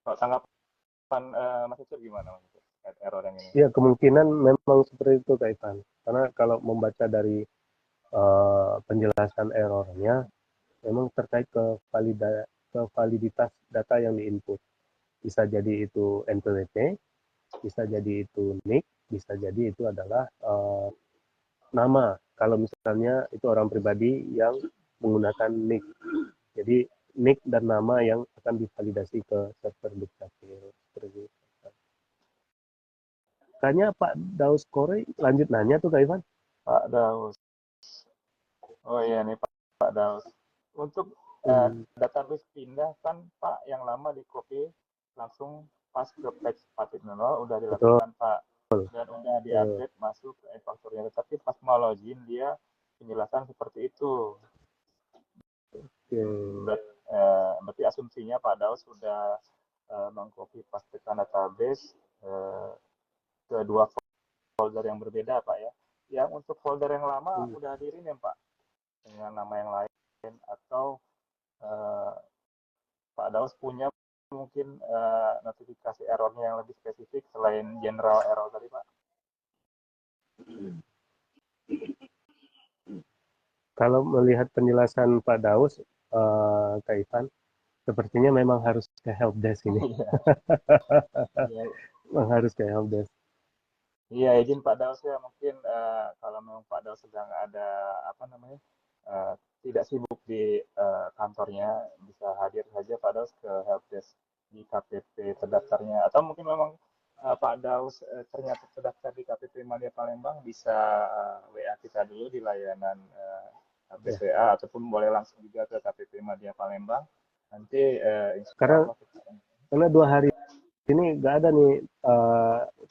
Kalau tanggapan Mas Cecep gimana Mas Cecep? Error yang ini. Ya, kemungkinan memang seperti itu, Kak Ivan. Karena kalau membaca dari penjelasan errornya, memang terkait ke validitas data yang diinput. Bisa jadi itu NPWP, bisa jadi itu NIK, bisa jadi itu adalah nama. Kalau misalnya itu orang pribadi yang menggunakan NIK. Jadi NIK dan nama yang akan divalidasi ke server Dukcapil. Seperti itu. Kayaknya Pak Daus Kore lanjut nanya tuh Kak Ivan. Pak Daus. Oh iya nih Pak Daus. Untuk database pindah kan Pak yang lama di copy langsung pas ke page 4.0 udah Betul. dilakukan Pak dan udah diupdate masuk ke e-fakturnya. Tapi pas mau login dia penjelasan seperti itu. Berarti asumsinya Pak Daus sudah mengcopy pastekan database ke dua folder yang berbeda Pak ya. Yang untuk folder yang lama udah direname Pak dengan nama yang lain atau Pak Daus punya mungkin notifikasi errornya yang lebih spesifik selain general error tadi Pak? Kalau melihat penjelasan Pak Daus, Kak Ivan, sepertinya memang harus ke helpdesk ini. Memang harus ke helpdesk. Iya, izin Pak Daus ya mungkin kalau memang Pak Daus sedang ada apa namanya tidak sibuk di kantornya bisa hadir saja Pak Daus ke helpdesk di KPP terdaftarnya atau mungkin memang Pak Daus ternyata terdaftar di KPP Madya Palembang bisa WA kita dulu di layanan BPA ataupun boleh langsung juga ke KPP Madya Palembang nanti insya Karena Allah kita karena 2 hari ini nggak ada nih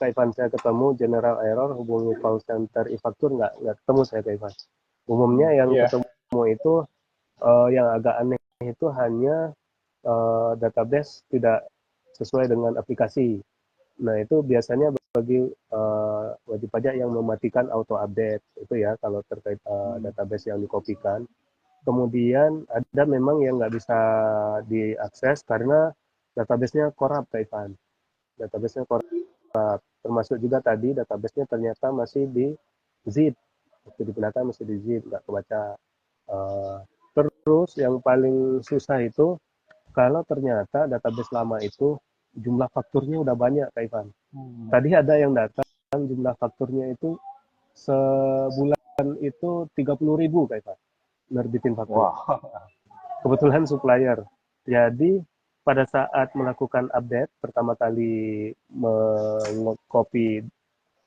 Kak Ivan, saya ketemu general error hubungi call center e-faktur nggak ketemu saya Kak Ivan. Umumnya yang ketemu itu yang agak aneh itu hanya database tidak sesuai dengan aplikasi. Nah itu biasanya bagi wajib pajak yang mematikan auto update itu ya kalau terkait database yang dikopikan. Kemudian ada memang yang nggak bisa diakses karena database-nya korup, Kak Ivan. Database-nya korup. Termasuk juga tadi database-nya ternyata masih di zip. Waktu digunakan masih di zip, nggak kebaca. Terus yang paling susah itu kalau ternyata database lama itu jumlah fakturnya udah banyak, Kak Ivan. Tadi ada yang datang jumlah fakturnya itu sebulan itu 30.000 Kak Ivan. Nerbitin faktur. Wow. Kebetulan supplier. Jadi pada saat melakukan update pertama kali mengcopy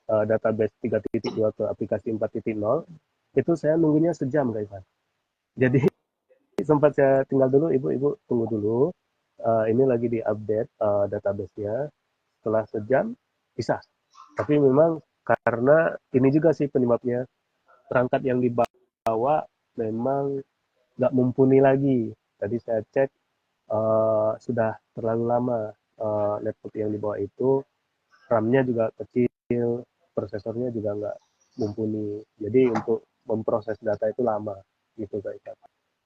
database 3.2 ke aplikasi 4.0 itu saya nunggunya sejam Kak Ivan. Jadi sempat saya tinggal dulu ibu tunggu dulu ini lagi diupdate database-nya setelah sejam bisa. Tapi memang karena ini juga sih penyebabnya perangkat yang dibawa memang nggak mumpuni lagi. Tadi saya cek sudah terlalu lama laptop yang dibawa itu, RAM-nya juga kecil, prosesornya juga nggak mumpuni. Jadi untuk memproses data itu lama gitu guys.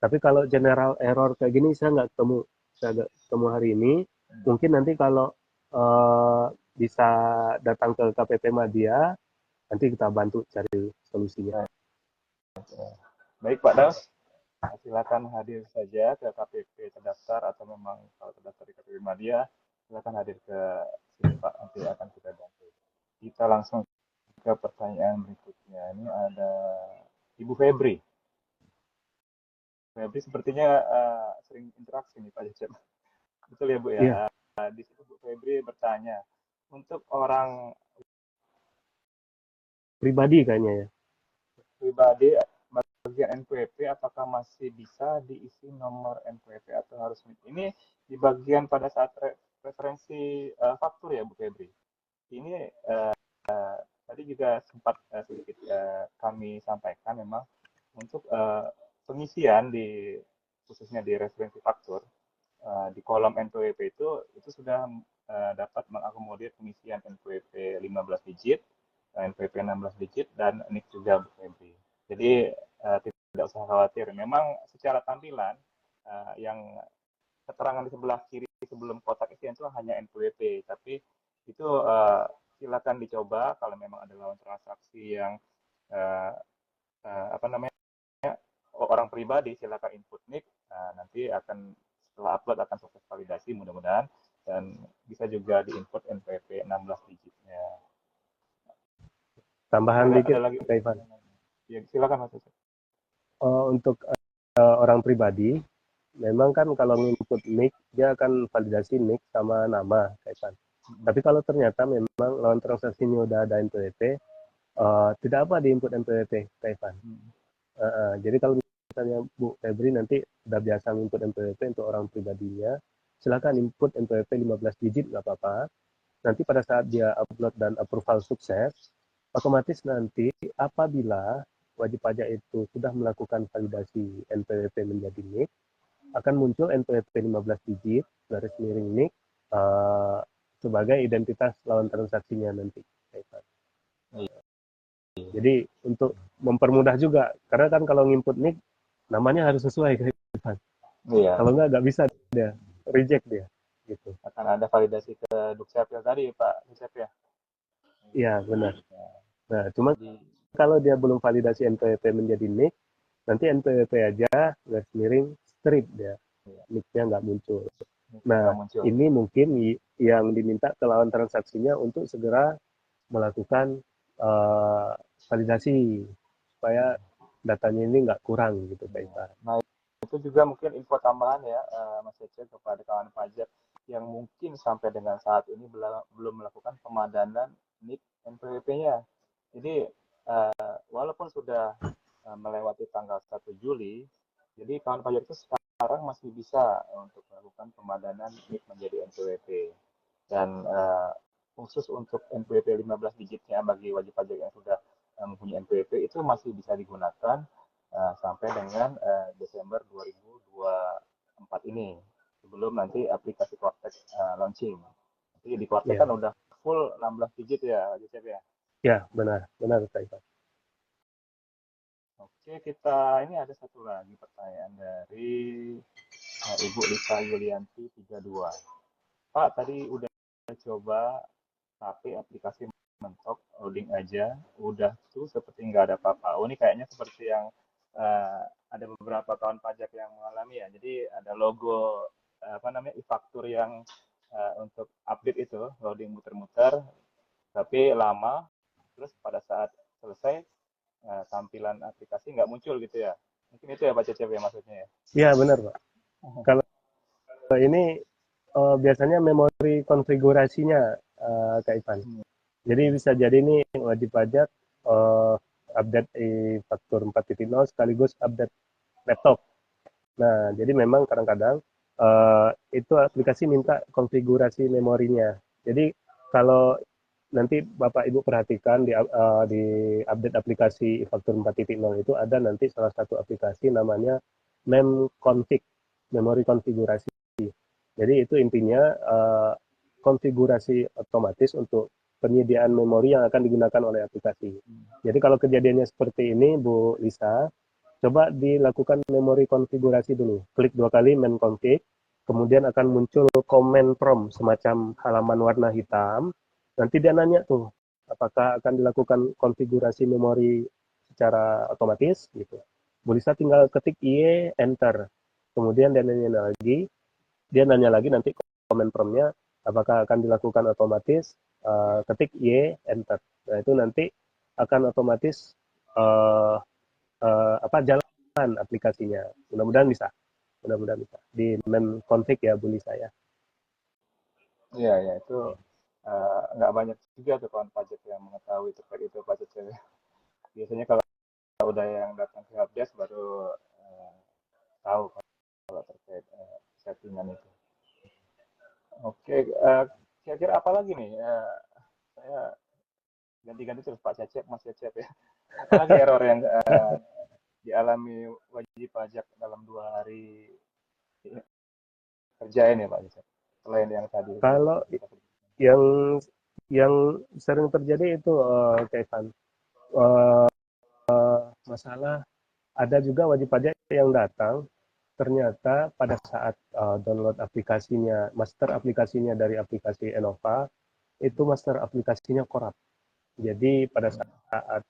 Tapi kalau general error kayak gini saya nggak ketemu hari ini. Mungkin nanti kalau bisa datang ke KPP Madya, nanti kita bantu cari solusinya. Baik Pak Daus. Silakan hadir saja ke KPP terdaftar atau memang kalau terdaftar di KPP Madya, silakan hadir ke sini Pak, nanti akan kita bantu. Kita langsung ke pertanyaan berikutnya. Ini ada Ibu Febri. Febri sepertinya sering interaksi nih Pak Cecep. Betul ya Bu ya? Iya, Di situ Bu Febri bertanya, untuk orang pribadi kayaknya ya. pribadi bagian NPWP apakah masih bisa diisi nomor NPWP atau harus ini di bagian pada saat referensi faktur ya Bu Febri. Ini tadi juga sempat sedikit kami sampaikan memang untuk pengisian di khususnya di referensi faktur di kolom NPWP itu sudah dapat mengakomodir pengisian NPWP 15 digit, NPWP 16 digit dan NIK juga Bu Febri. Jadi tidak usah khawatir. Memang secara tampilan yang keterangan di sebelah kiri sebelum kotak isian itu hanya NPWP, tapi itu silakan dicoba kalau memang ada lawan transaksi yang uh, apa namanya orang pribadi silakan input nick nanti akan setelah upload akan sukses validasi mudah-mudahan dan bisa juga diinput NPWP 16 digitnya. Tambahan Ada dikit, lagi Kak Ivan. ya silakan Mas. Untuk orang pribadi, memang kan kalau input nick, dia akan validasi nick sama nama, Kak Ivan. Tapi kalau ternyata memang lawan transaksinya udah ada NPWP, tidak apa di input NPWP, Kak Ivan. Jadi kalau misalnya Bu Febri nanti udah biasa input NPWP untuk orang pribadinya, silakan input NPWP 15 digit, nggak apa-apa. Nanti pada saat dia upload dan approval sukses, otomatis nanti apabila wajib pajak itu sudah melakukan validasi NPWP menjadi NIK, akan muncul NPWP 15 digit, garis miring NIK, sebagai identitas lawan transaksinya nanti. Jadi untuk mempermudah juga, karena kan kalau nginput NIK, namanya harus sesuai. Iya. Kalau nggak bisa dia, reject dia. Gitu. Akan ada validasi ke Dukcapil tadi Pak Dukcap ya? Iya, benar. Nah, cuma kalau dia belum validasi NPWP menjadi NIK, nanti NPWP aja garis miring strip dia, NIK-nya nggak muncul. Nah, ini mungkin yang diminta ke lawan transaksinya untuk segera melakukan validasi supaya datanya ini nggak kurang gitu, Pak Ivan. Nah, itu juga mungkin info tambahan ya Mas Cece kepada kawan pajak yang mungkin sampai dengan saat ini belum melakukan pemadanan NIK NPWP-nya. Jadi walaupun sudah melewati tanggal 1 Juli, jadi kawan pajak itu sekarang masih bisa untuk melakukan pemadanan NIK menjadi NPWP. Dan khusus untuk NPWP 15 digitnya bagi wajib pajak yang sudah mempunyai NPWP itu masih bisa digunakan sampai dengan Desember 2024 ini sebelum nanti aplikasi Kortex launching. Jadi di Kortex kan udah full 16 digit ya, Joseph ya? Ya, benar, benar Pak Ivan. Oke, kita ini ada satu lagi pertanyaan dari Ibu Lisa Yulianti 32. Pak, tadi udah coba tapi aplikasi mentok loading aja udah tuh seperti nggak ada apa-apa. Oh, ini kayaknya seperti yang ada beberapa kawan pajak yang mengalami ya. Jadi ada logo apa namanya e-faktur yang untuk update itu loading muter-muter tapi lama terus pada saat selesai tampilan aplikasi nggak muncul gitu ya. Mungkin itu ya Pak Cecep ya maksudnya ya. Iya benar Pak. Kalau ini biasanya memori konfigurasinya Kak Ivan. Jadi bisa jadi ini wajib pajak update e-faktur 4.0 sekaligus update laptop. Nah, jadi memang kadang-kadang itu aplikasi minta konfigurasi memorinya. Jadi kalau nanti Bapak Ibu perhatikan di update aplikasi e-faktur 4.0 itu ada nanti salah satu aplikasi namanya memconfig, memori konfigurasi. Jadi itu intinya konfigurasi otomatis untuk penyediaan memori yang akan digunakan oleh aplikasi. Jadi kalau kejadiannya seperti ini, Bu Lisa, coba dilakukan memori konfigurasi dulu. Klik 2 kali menconfig, kemudian akan muncul command prompt semacam halaman warna hitam. Nanti dia nanya tuh, apakah akan dilakukan konfigurasi memori secara otomatis gitu. Bu Lisa tinggal ketik Y, enter. Kemudian dia nanya lagi nanti komen promnya apakah akan dilakukan otomatis, ketik Y, enter. Nah itu nanti akan otomatis jalan aplikasinya. Mudah-mudahan bisa. Mudah-mudahan bisa. Di mem config ya Bu Lisa ya. Iya, ya itu nggak banyak juga tuh kawan pajak yang mengetahui terkait itu Pak Cecep. Biasanya kalau udah yang datang ke helpdesk baru tahu kalau terkait settingan itu. Oke, kira-kira apa lagi nih? Saya ganti-ganti terus Pak Cecep, Mas Cecep ya. Apalagi error yang dialami wajib pajak dalam 2 hari kerja ini Pak Cecep? Selain yang tadi Kalau kita yang yang sering terjadi itu Kak uh, masalah ada juga wajib pajak yang datang ternyata pada saat download aplikasinya, master aplikasinya dari aplikasi Enova, itu master aplikasinya korup. Jadi pada saat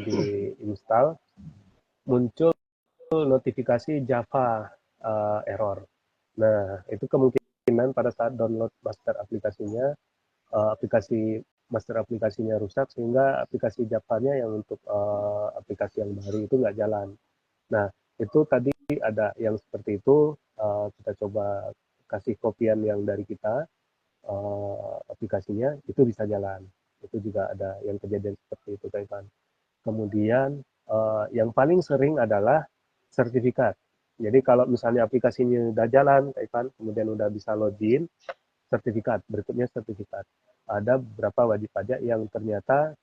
diinstal muncul notifikasi Java error. Nah, itu kemungkinan pada saat download master aplikasinya, aplikasi master aplikasinya rusak sehingga aplikasi Java-nya yang untuk aplikasi yang baru itu nggak jalan. Nah, itu tadi ada yang seperti itu, kita coba kasih kopian yang dari kita, aplikasinya, itu bisa jalan. Itu juga ada yang kejadian seperti itu, Kak Ivan. Kemudian, yang paling sering adalah sertifikat. Jadi kalau misalnya aplikasinya udah jalan, Kak Ivan, kemudian udah bisa login, sertifikat, berikutnya sertifikat. Ada beberapa wajib pajak yang ternyata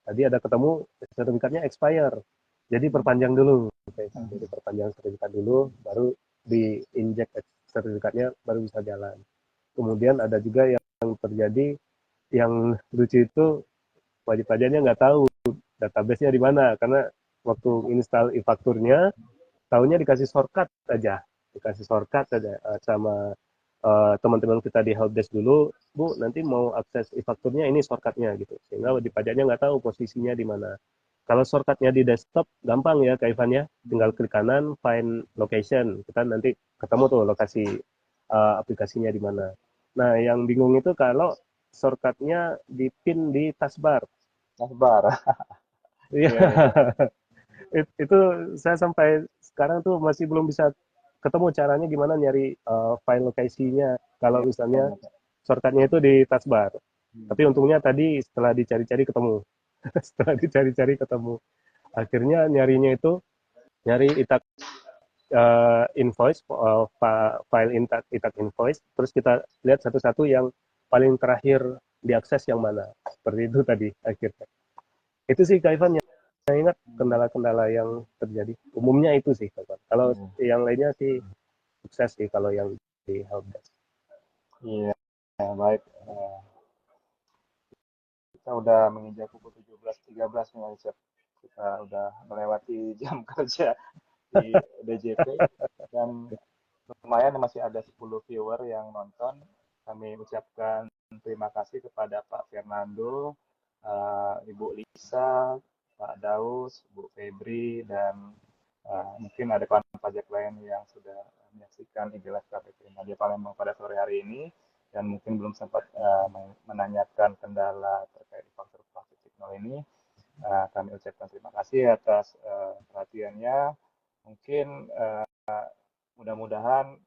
tadi ada ketemu sertifikatnya expire. Jadi perpanjang dulu, jadi perpanjang sertifikat dulu, baru diinjek sertifikatnya baru bisa jalan. Kemudian ada juga yang terjadi yang lucu itu wajib pajaknya nggak tahu database-nya di mana karena waktu install e-fakturnya tahunya dikasih shortcut aja, sama teman-teman kita di helpdesk dulu, Bu, nanti mau akses e-fakturnya ini shortcutnya gitu. Sehingga wajib pajaknya nggak tahu posisinya di mana. Kalau shortcutnya di desktop, gampang ya Kak Ivan ya. Tinggal klik kanan, find location. Kita nanti ketemu tuh lokasi aplikasinya di mana. Nah, yang bingung itu kalau shortcutnya dipin di taskbar. Nasbar. Iya, Iya, iya. itu saya sampai sekarang tuh masih belum bisa ketemu caranya gimana nyari file lokasinya kalau Iya, misalnya iya. shortcutnya itu di taskbar. Hmm. Tapi untungnya tadi setelah dicari-cari ketemu. Setelah dicari-cari ketemu. Akhirnya nyarinya itu nyari itak invoice, file itak invoice, terus kita lihat satu-satu yang paling terakhir diakses yang mana. Seperti itu tadi akhirnya. Itu sih Kak Ivan yang saya ingat kendala-kendala yang terjadi. Umumnya itu sih Kak Ivan. Kalau Iya, yang lainnya sih sukses sih kalau yang di helpdesk. iya, baik. Kita udah menginjak pukul 17.13 nih, Mas Cep. Kita udah melewati jam kerja di DJP dan lumayan masih ada 10 viewer yang nonton. Kami ucapkan terima kasih kepada Pak Fernando, Ibu Lisa, Pak Daus, Bu Febri, dan mungkin ada kawan pajak lain yang sudah menyaksikan IG Live KPP Media Palembang pada sore hari ini dan mungkin belum sempat menanyakan kendala terkait faktor plastik signal ini. Kami ucapkan terima kasih atas perhatiannya. Mungkin mudah-mudahan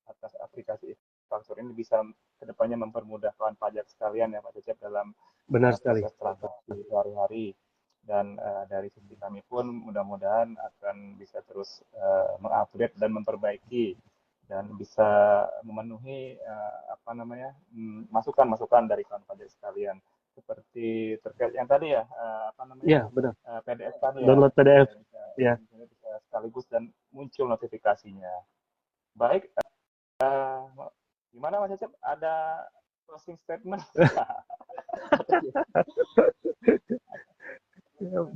atas aplikasi faktur ini bisa kedepannya mempermudah kawan pajak sekalian ya Pak Cecep dalam Benar sekali. proses transaksi sehari-hari dan dari sisi kami pun mudah-mudahan akan bisa terus mengupdate dan memperbaiki dan bisa memenuhi masukan-masukan dari kawan pajak sekalian seperti terkait yang tadi ya Iya, benar. PDF tadi ya Download PDF. bisa, Ya. bisa sekaligus dan muncul notifikasinya. Baik, gimana Mas Cecep? Ada closing statement?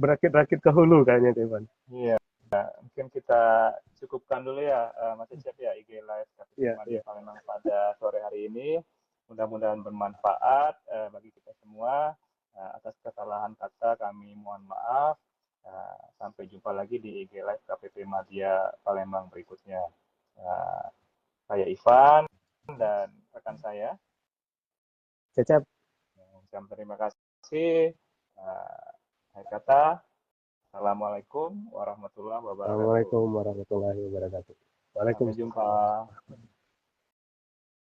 Berakit-rakit ke hulu kayaknya Kak Ivan. Iya, mungkin kita cukupkan dulu ya Mas Cecep ya IG Live KPP Iya, Media iya. Palembang pada sore hari ini. Mudah-mudahan bermanfaat bagi kita semua. Atas kesalahan kata kami mohon maaf. Sampai jumpa lagi di IG Live KPP Madya Palembang berikutnya. Saya Ivan dan rekan saya. Cecep. Terima kasih. Akhir kata, Assalamualaikum warahmatullahi wabarakatuh. Assalamualaikum warahmatullahi wabarakatuh. Sampai Waalaikumsalam. jumpa.